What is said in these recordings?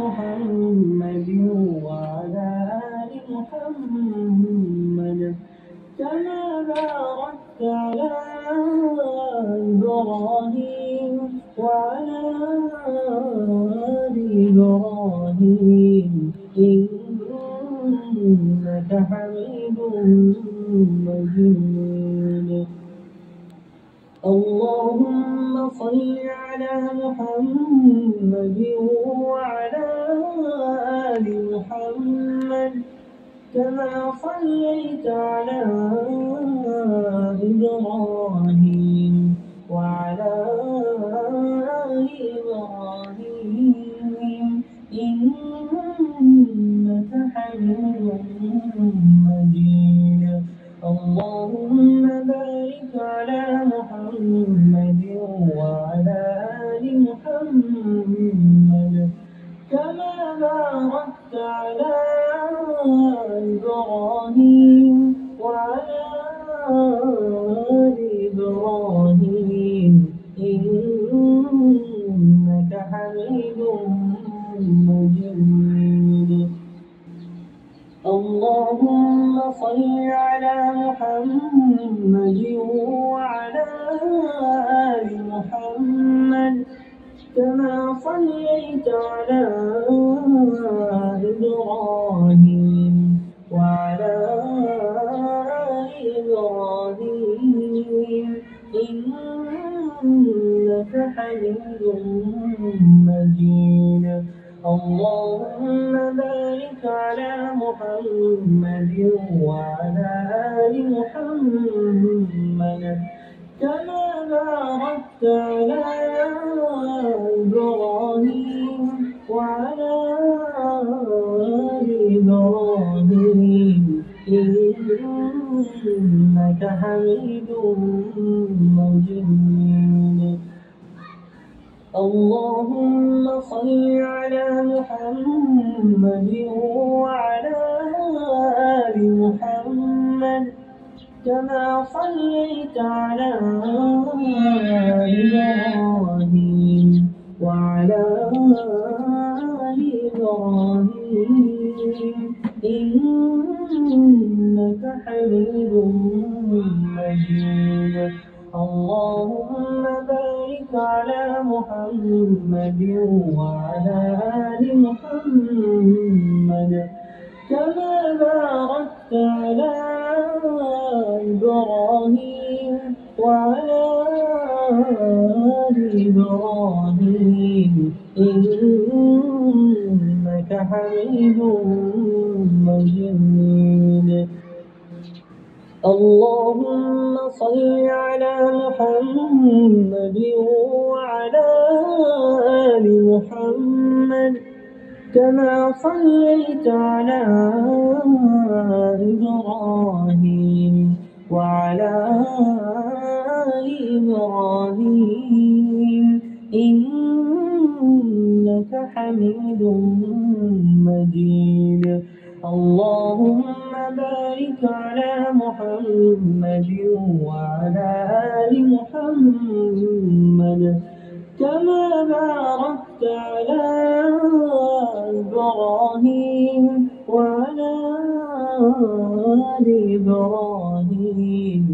محمد وعلى آل محمد كما باركت على إبراهيم وعلى آل إبراهيم إنك حميد مجيد. اللهم صل على محمد وعلى آل محمد كما صليت على إبراهيم وعلى آل إبراهيم إنك حميد مجيد. اللهم بارك على محمد وعلى آل محمد كما باركت على إبراهيم وعلى آل إبراهيم إنك حميد مجيد. اللهم صل على محمد وعلى آل محمد كما صليت على إبراهيم وعلى آل إبراهيم إنك حميد مجيد. اللهم بارك على محمد وعلى آل محمد كما باركت على إبراهيم وعلى آل إبراهيم إنك حميد مجيد. اللهم صل على محمد وعلى آل محمد كما صليت على إبراهيم وعلى آل إبراهيم إنك حميد مجيد. اللهم بارك على محمد وعلى آل محمد كما باركت على إبراهيم وعلى آل إبراهيم إنك حميد مجيد. اللهم صل على محمد وعلى آل محمد كما صليت على إبراهيم وعلى آل إبراهيم إنك حميد مجيد. اللهم بارك على محمد وعلى آل محمد كما باركت على إبراهيم وعلى آل إبراهيم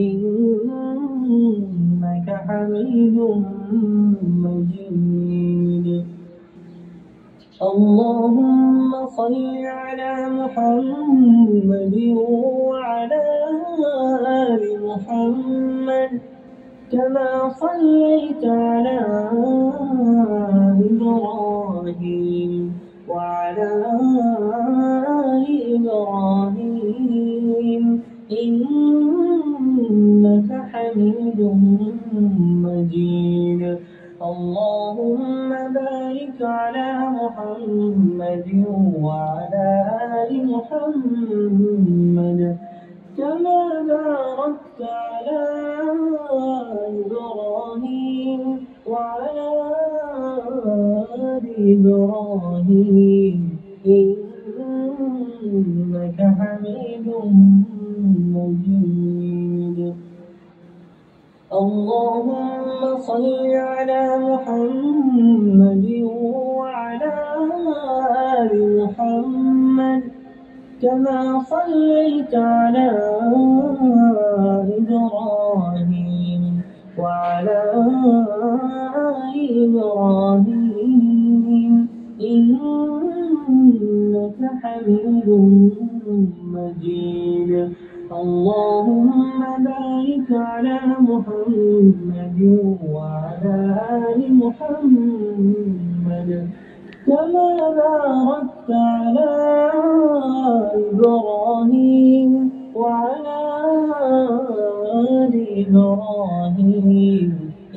إنك حميد مجيد. اللهم صل على محمد وعلى آل محمد كما صليت على إبراهيم وعلى آل إبراهيم إنك حميد مجيد. اللهم بارك على محمد وعلى آل محمد كما باركت على إبراهيم وعلى آل إبراهيم إنك حميد مجيد. اللهم صل على محمد وعلى كما صليت على إبراهيم وعلى آل إبراهيم إنك حميد مجيد. اللهم بارك على محمد وعلى آل محمد كما باركت على إبراهيم وعلى آل إبراهيم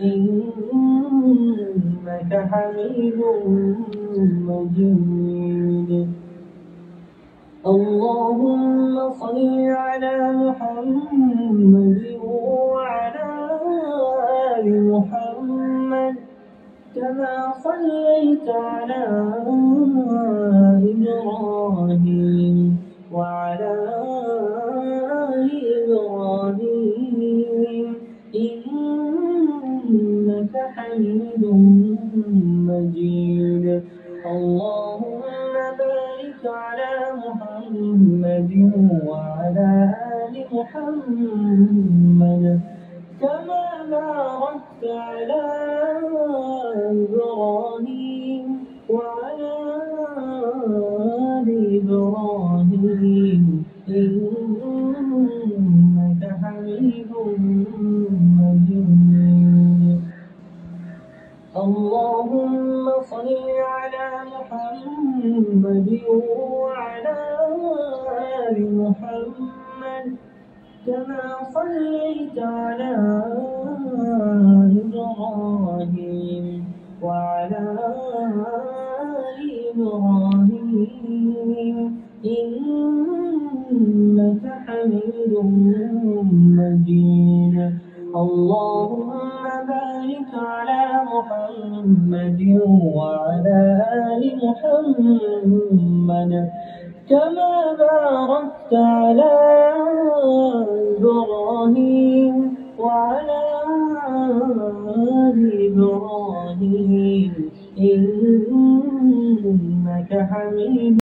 إنك حميد مجيد. اللهم صل على محمد وعلى آل محمد كما صليت على إبراهيم وعلى آل إبراهيم إنك حميد مجيد. اللهم بارك على محمد وعلى آل محمد كما باركت على إبراهيم وعلى آل إبراهيم إنك حميد مجيد. اللهم صل على محمد وعلى آل محمد كما صليت على إبراهيم وعلى آل إبراهيم إنك حميد مجيد. اللهم بارك على محمد وعلى آل محمد كما باركت على إبراهيم وعلى آل إبراهيم إنك حميد